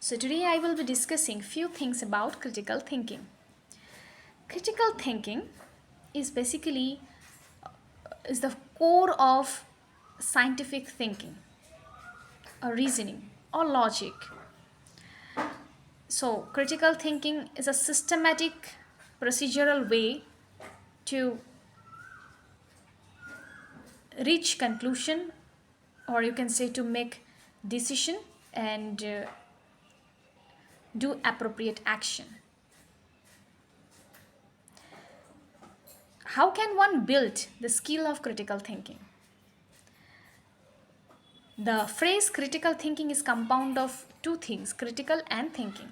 So today I will be discussing few things about critical thinking. Critical thinking is basically is the core of scientific thinking or reasoning or logic. So critical thinking is a systematic procedural way to reach conclusion, or you can say to make decision and do appropriate action. How can one build the skill of critical thinking? The phrase critical thinking is compound of two things, critical and thinking.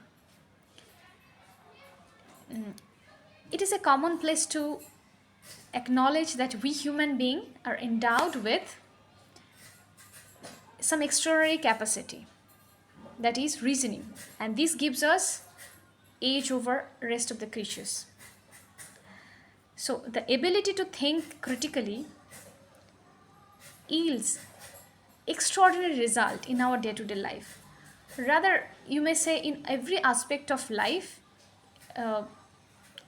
It is a common place to acknowledge that we human beings are endowed with some extraordinary capacity, that is reasoning, and this gives us edge over rest of the creatures. So the ability to think critically yields extraordinary result in our day-to-day life. Rather, you may say in every aspect of life,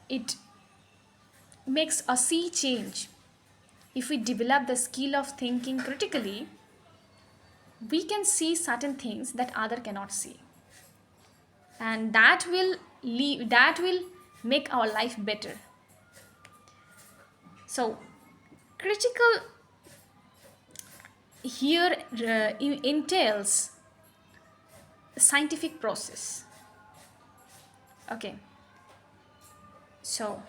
it makes a sea change. If we develop the skill of thinking critically, we can see certain things that other cannot see, and that will make our life better. So critical here entails scientific process. Okay, so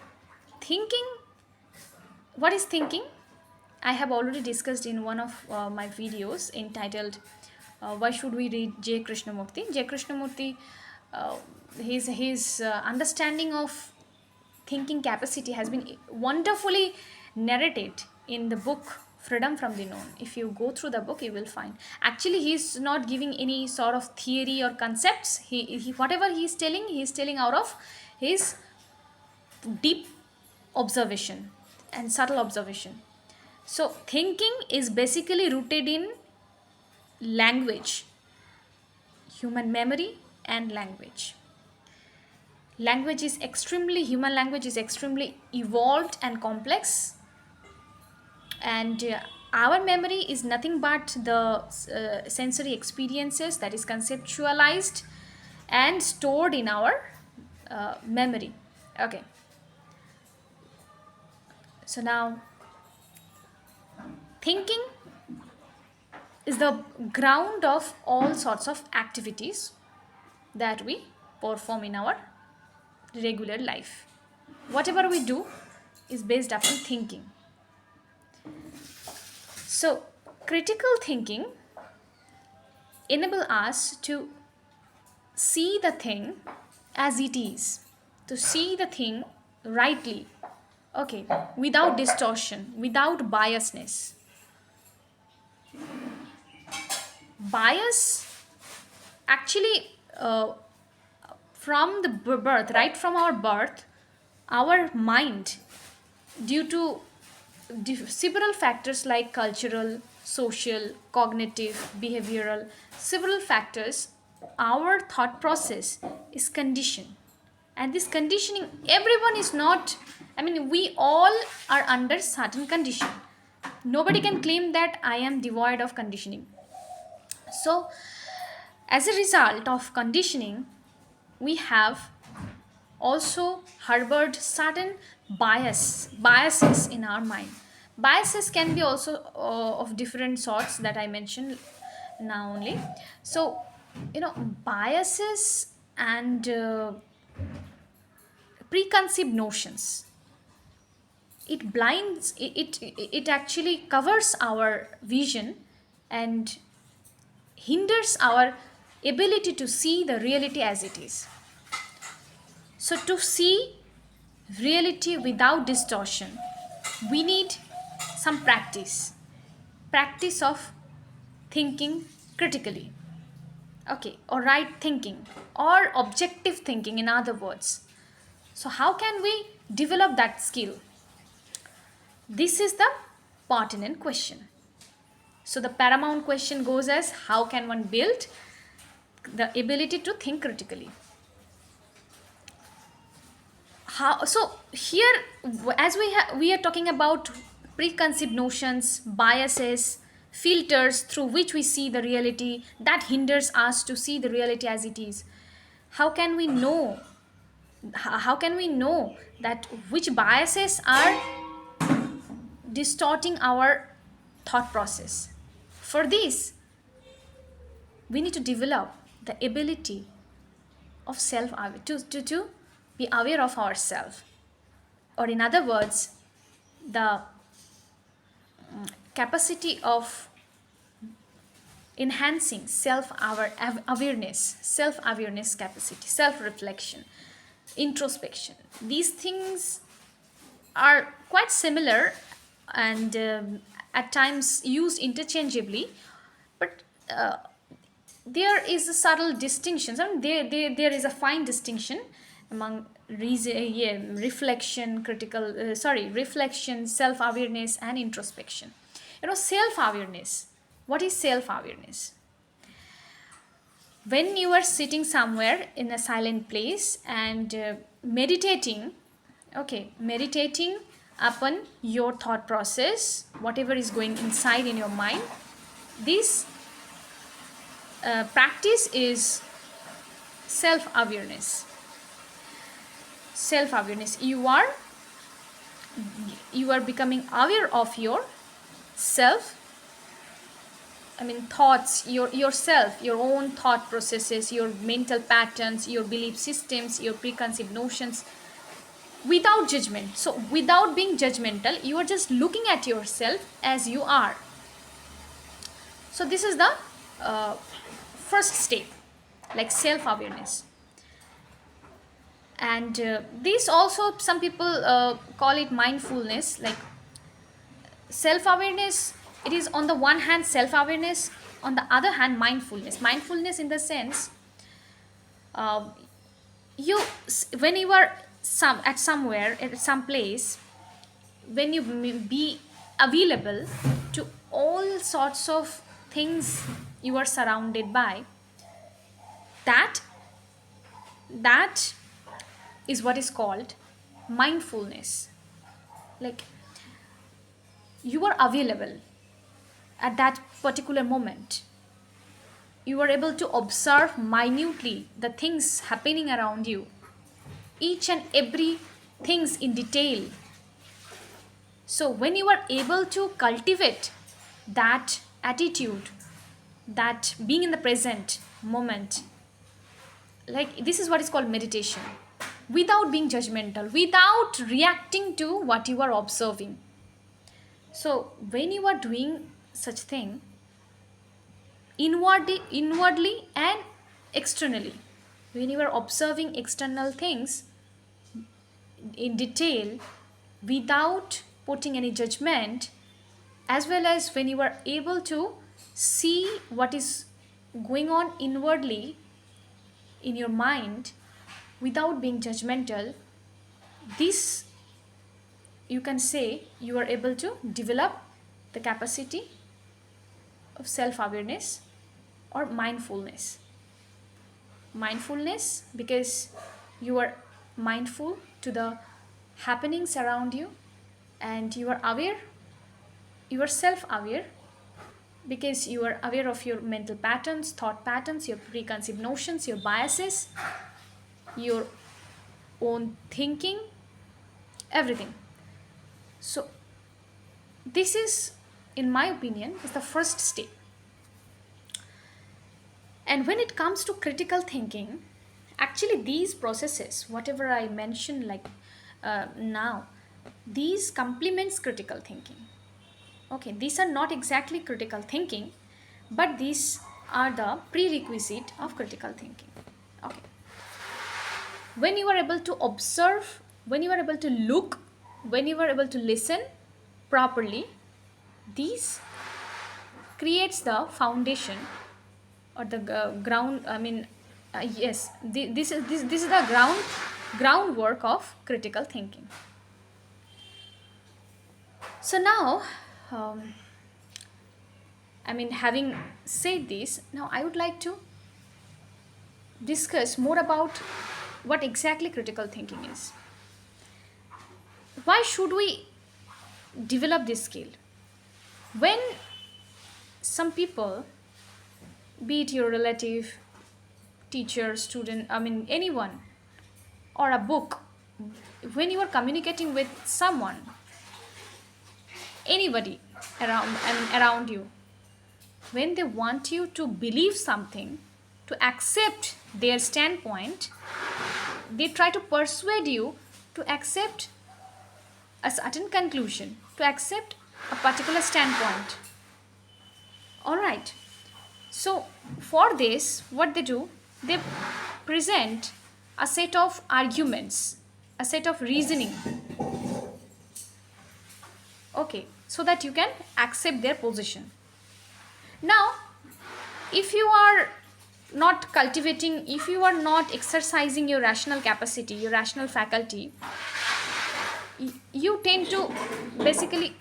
thinking, what is thinking? I have already discussed in one of my videos entitled Why Should We Read J. Krishnamurti? J. Krishnamurti, his understanding of thinking capacity has been wonderfully narrated in the book Freedom from the Known. If you go through the book, you will find. Actually, he's not giving any sort of theory or concepts. He whatever he is telling out of his deep observation and subtle observation. So, thinking is basically rooted in language, human memory, and language. Human language is extremely evolved and complex, and our memory is nothing but the sensory experiences that is conceptualized and stored in our memory. Okay, so now thinking is the ground of all sorts of activities that we perform in our regular life. Whatever we do is based upon thinking. So critical thinking enable us to see the thing as it is, to see the thing rightly, okay, without distortion, without biasness. Bias actually, from the birth, right from our birth, our mind, due to several factors like cultural, social, cognitive, behavioral, several factors, our thought process is conditioned. And this conditioning, everyone is not, I mean, we all are under certain condition. Nobody can claim that I am devoid of conditioning. So, as a result of conditioning, we have also harbored certain biases in our mind. Biases can be also of different sorts that I mentioned now only. So, biases and preconceived notions, it actually covers our vision and hinders our ability to see the reality as it is. So, to see reality without distortion, we need some practice of thinking critically, okay, or right thinking, or objective thinking, in other words. So, how can we develop that skill? This is the pertinent question. So, the paramount question goes as, how can one build the ability to think critically. How so here, as we are talking about preconceived notions, biases, filters through which we see the reality that hinders us to see the reality as it is. How can we know, how can we know that which biases are distorting our thought process? For this, we need to develop the ability of self to be aware of ourselves, or in other words, the capacity of enhancing self awareness capacity, self reflection, introspection. These things are quite similar and at times used interchangeably, but there is a subtle distinction. I mean, there is a fine distinction among reflection, reflection, self awareness, and introspection. Self awareness. What is self awareness? When you are sitting somewhere in a silent place and meditating, okay, meditating upon your thought process, whatever is going inside in your mind, this practice is self awareness. Self awareness. You are becoming aware of your self. I mean, thoughts, yourself, your own thought processes, your mental patterns, your belief systems, your preconceived notions, without judgment. So without being judgmental, you are just looking at yourself as you are. So this is the uh, first step, like self awareness. And this also, some people call it mindfulness. Like self awareness, it is on the one hand self awareness, on the other hand mindfulness in the sense, uh, you when you are somewhere at some place, when you be available to all sorts of things you are surrounded by, that that is what is called mindfulness. Like you are available at that particular moment, you are able to observe minutely the things happening around you, each and every things in detail. So when you are able to cultivate that attitude, that being in the present moment, like this is what is called meditation, without being judgmental, without reacting to what you are observing. So when you are doing such thing, inwardly and externally, when you are observing external things in detail without putting any judgment, as well as when you are able to see what is going on inwardly in your mind without being judgmental, this, you can say, you are able to develop the capacity of self awareness or mindfulness. Mindfulness because you are mindful to the happenings around you, and you are aware, you are self aware because you are aware of your mental patterns, thought patterns, your preconceived notions, your biases, your own thinking, everything. So this is, in my opinion, is the first step. And when it comes to critical thinking, actually these processes, whatever I mentioned, like now, these complements critical thinking. Okay, these are not exactly critical thinking, but these are the prerequisite of critical thinking. Okay, when you are able to observe, when you are able to look, when you are able to listen properly, these creates the foundation or the ground. I mean, yes, this is the groundwork of critical thinking. So now, um, I mean, having said this, now I would like to discuss more about what exactly critical thinking is. Why should we develop this skill? When some people, be it your relative, teacher, student, I mean anyone, or a book, when you are communicating with someone, anybody around, I mean around you, when they want you to believe something, to accept their standpoint, they try to persuade you to accept a certain conclusion, to accept a particular standpoint. All right. So, for this, what they do, they present a set of arguments, a set of reasoning, okay, so that you can accept their position. Now, if you are not cultivating, if you are not exercising your rational capacity, your rational faculty, you tend to basically,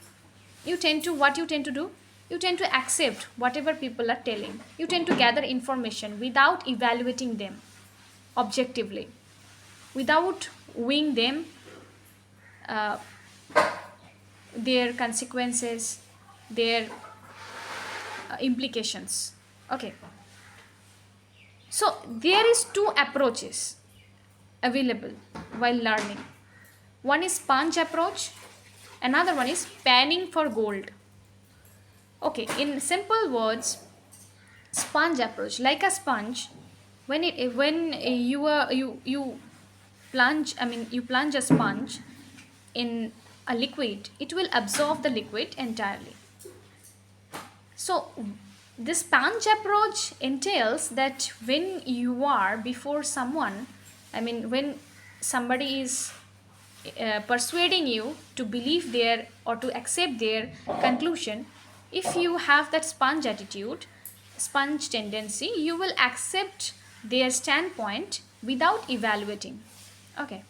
what you tend to do, you tend to accept whatever people are telling. You tend to gather information without evaluating them objectively, without weighing them, uh, their consequences, their implications. Okay, so there is two approaches available while learning. One is sponge approach, another one is panning for gold. Okay, in simple words, sponge approach, like a sponge, when you plunge, I mean you plunge a sponge in a liquid, it will absorb the liquid entirely. So this sponge approach entails that when you are before someone, I mean when somebody is persuading you to believe their or to accept their conclusion, if you have that sponge attitude, sponge tendency, you will accept their standpoint without evaluating. Okay,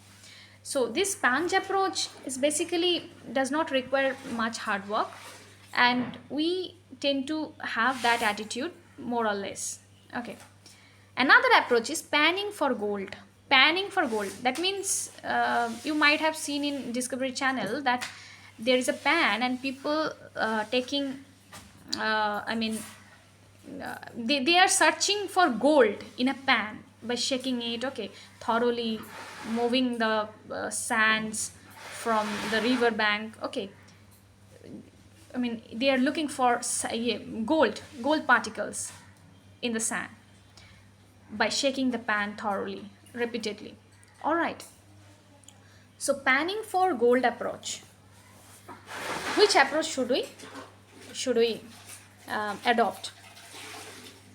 so this sponge approach is basically does not require much hard work, and we tend to have that attitude more or less. Okay, another approach is panning for gold. Panning for gold, that means you might have seen in Discovery Channel that there is a pan and people taking I mean they are searching for gold in a pan by shaking it, okay, thoroughly, moving the sands from the river bank. Okay, I mean they are looking for yeah, gold particles in the sand by shaking the pan thoroughly, repeatedly. All right. So panning for gold approach. Which approach should we adopt?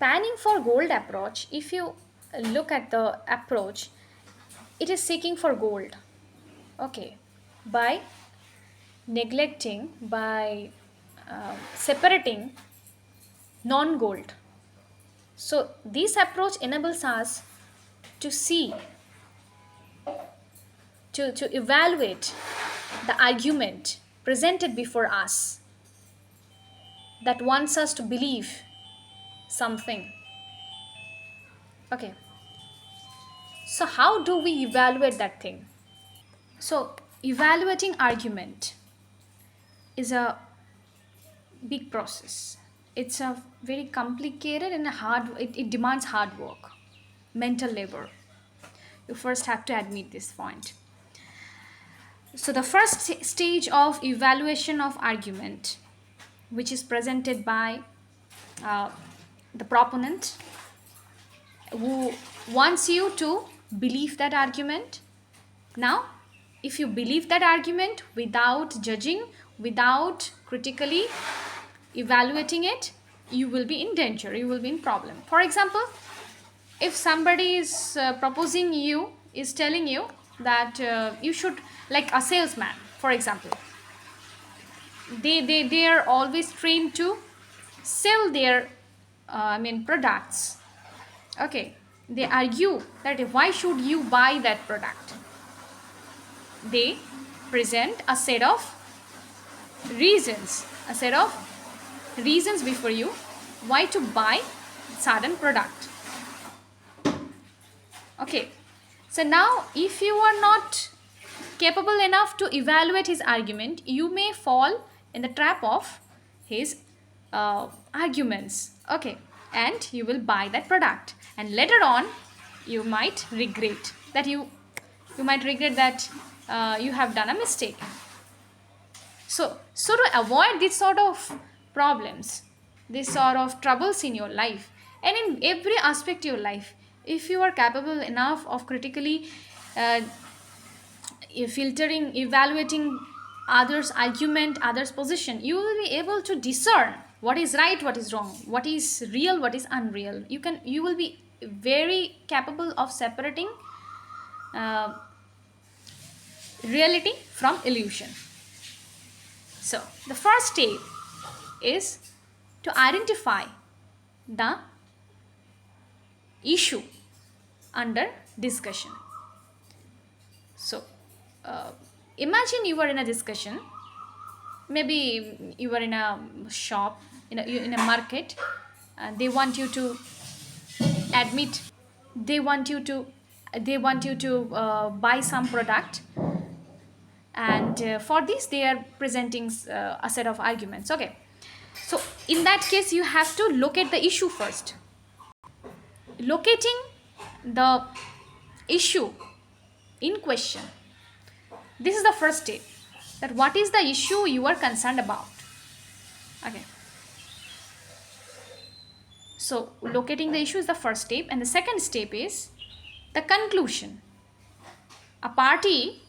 Panning for gold approach. If you look at the approach, it is seeking for gold. Okay, by neglecting, by separating non-gold. So this approach enables us to see, to evaluate the argument presented before us that wants us to believe something. Okay, so how do we evaluate that thing? So evaluating argument is a big process. It's a very complicated and it demands hard work, mental labor. You first have to admit this point. So the first stage of evaluation of argument, which is presented by uh, the proponent, who wants you to believe that argument. Now, if you believe that argument without judging, without critically evaluating it, you will be in danger, you will be in problem. For example, if somebody is proposing you, is telling you that you should, like a salesman, for example, they are always trained to sell their products. Okay, they argue that why should you buy that product. They present a set of reasons, before you why to buy certain product. Okay, so now if you are not capable enough to evaluate his argument, you may fall in the trap of his arguments. Okay, and you will buy that product, and later on you might regret that you have done a mistake. So to avoid this sort of problems, this sort of troubles in your life, and in every aspect of your life, if you are capable enough of critically uh, filtering, evaluating others' argument, others' position, you will be able to discern what is right, what is wrong, what is real, what is unreal. You will be very capable of separating uh, reality from illusion. So the first step is to identify the issue under discussion. So uh, imagine you are in a discussion, maybe you are in a shop, in a market, they want you to admit, they want you to buy some product, and for this they are presenting a set of arguments. Okay, so in that case you have to locate the issue first. Locating the issue in question, this is the first step, that what is the issue you are concerned about. Okay, so locating the issue is the first step, and the second step is the conclusion. A party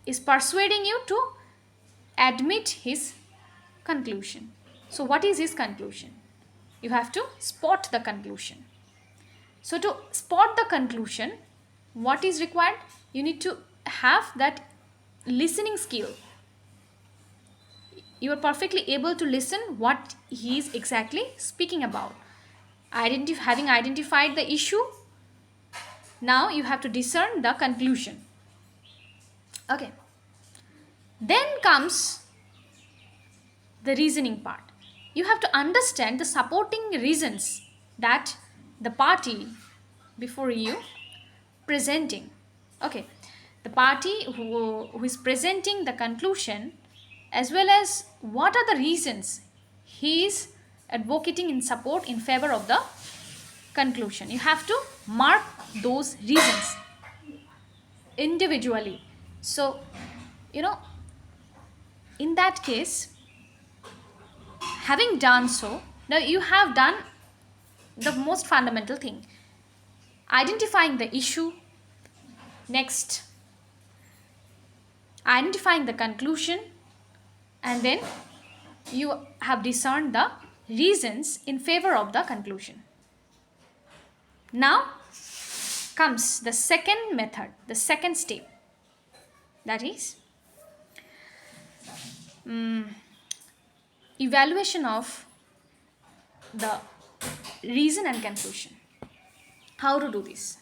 is persuading you to admit his conclusion. So what is his conclusion? You have to spot the conclusion. So to spot the conclusion, what is required? You need to have that listening skill. You are perfectly able to listen what he is exactly speaking about. Having identified the issue, now you have to discern the conclusion. Okay, then comes the reasoning part. You have to understand the supporting reasons that the party before you presenting. Okay, the party who is presenting the conclusion, as well as what are the reasons he is advocating in support, in favor of the conclusion. You have to mark those reasons individually. So you know in that case, having done so, now you have done the most fundamental thing, identifying the issue. Next, identifying the conclusion, and then you have discerned the reasons in favor of the conclusion. Now comes the second method, the second step, that is evaluation of the reason and conclusion. How to do this?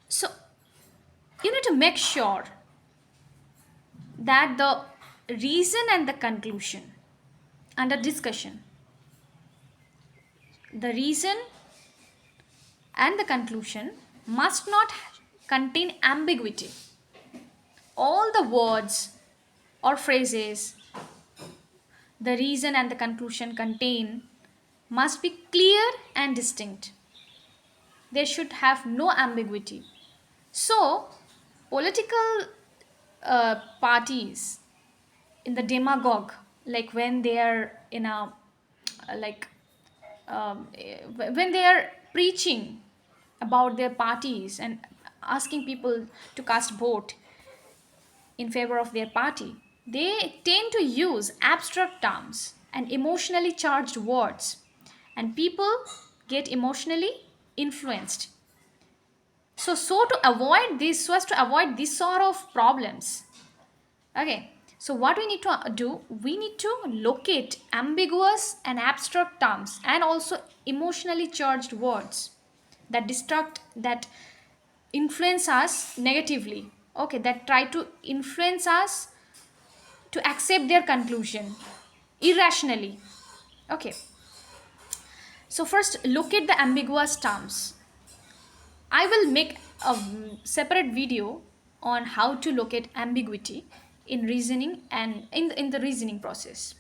So you need to make sure that the reason and the conclusion under discussion, the reason and the conclusion must not contain ambiguity. All the words or phrases the reason and the conclusion contain must be clear and distinct. They should have no ambiguity. So, political parties in the demagogue, like when they are in a like when they are preaching about their parties and asking people to cast vote in favor of their party, they tend to use abstract terms and emotionally charged words, and people get emotionally influenced. So as to avoid this sort of problems, okay, so what we need to do, we need to locate ambiguous and abstract terms and also emotionally charged words that influence us negatively, okay, that try to influence us to accept their conclusion irrationally. Okay, so first locate the ambiguous terms. I will make a separate video on how to locate ambiguity in reasoning and in the reasoning process.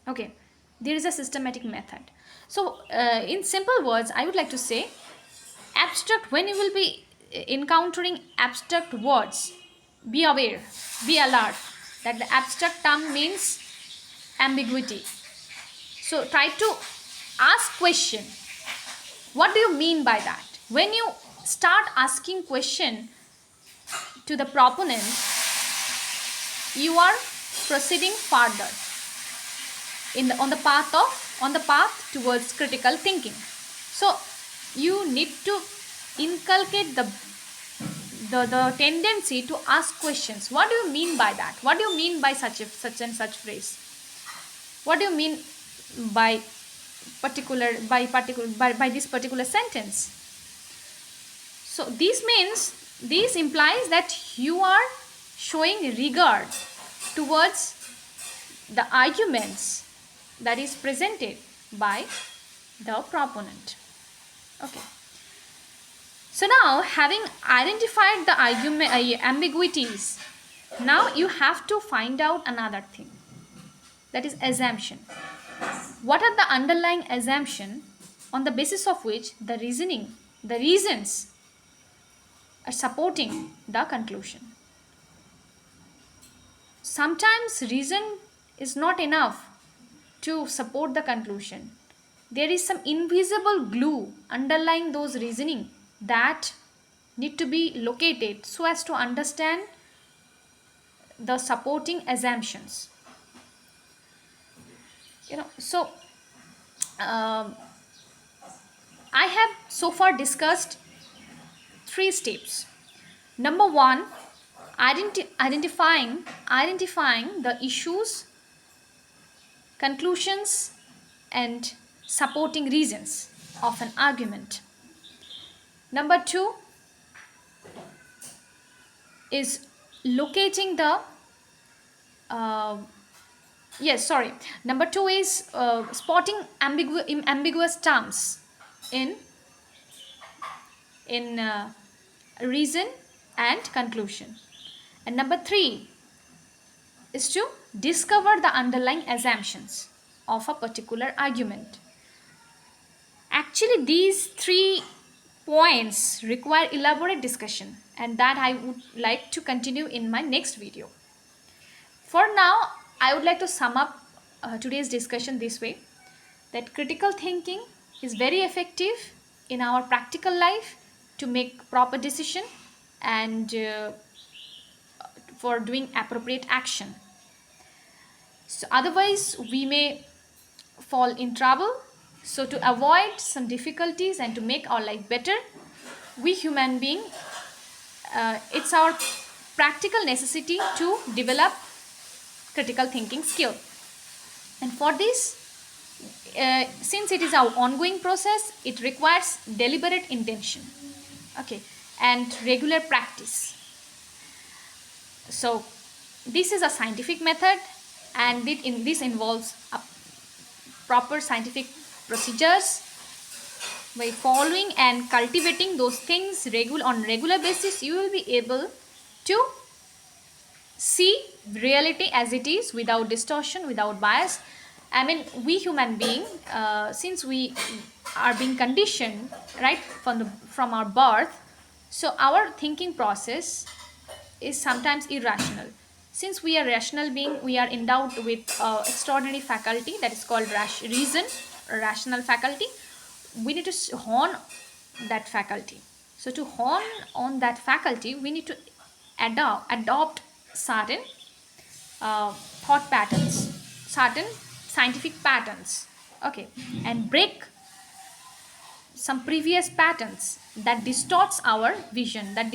Okay, there is a systematic method. So in simple words, I would like to say, abstract, when you will be encountering abstract words, be aware, be alert that the abstract term means ambiguity. So try to ask question, what do you mean by that? When you start asking question to the proponent, you are proceeding further on the path towards critical thinking. So you need to inculcate the tendency to ask questions. What do you mean by that? What do you mean by such and such phrase? What do you mean by by this particular sentence? So this implies that you are showing regard towards the arguments that is presented by the proponent. Okay. So now, having identified the ambiguities, now you have to find out another thing, that is assumption. What are the underlying assumption on the basis of which the reasons are supporting the conclusion? Sometimes reason is not enough to support the conclusion. There is some invisible glue underlying those reasoning that need to be located so as to understand the supporting assumptions. So I have so far discussed 3 steps. Number 1, identifying the issues, conclusions and supporting reasons of an argument. Number 2 is locating the Number 2 is spotting ambiguous terms in reason and conclusion. And number 3 is to discover the underlying assumptions of a particular argument. Actually, these 3 points require elaborate discussion, and that I would like to continue in my next video. For now, I would like to sum up today's discussion this way, that critical thinking is very effective in our practical life to make proper decision and for doing appropriate action. So otherwise we may fall in trouble. So to avoid some difficulties and to make our life better, we human being, it's our practical necessity to develop critical thinking skill. And for this, since it is our ongoing process, it requires deliberate intention, okay, and regular practice. So this is a scientific method, and this involves a proper scientific procedures. By following and cultivating those things on regular basis, you will be able to see reality as it is, without distortion, without bias. I mean, we human being, since we are being conditioned right from our birth, so our thinking process is sometimes irrational. Since we are rational being, we are endowed with extraordinary faculty that is called reason, or rational faculty. We need to hone that faculty. So to hone on that faculty, we need to adopt certain thought patterns, certain scientific patterns, okay, and break some previous patterns that distorts our vision, that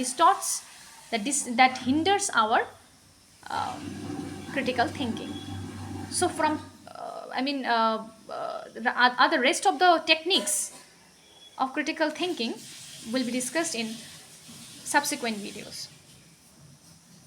hinders our critical thinking. So from the rest of the techniques of critical thinking will be discussed in subsequent videos.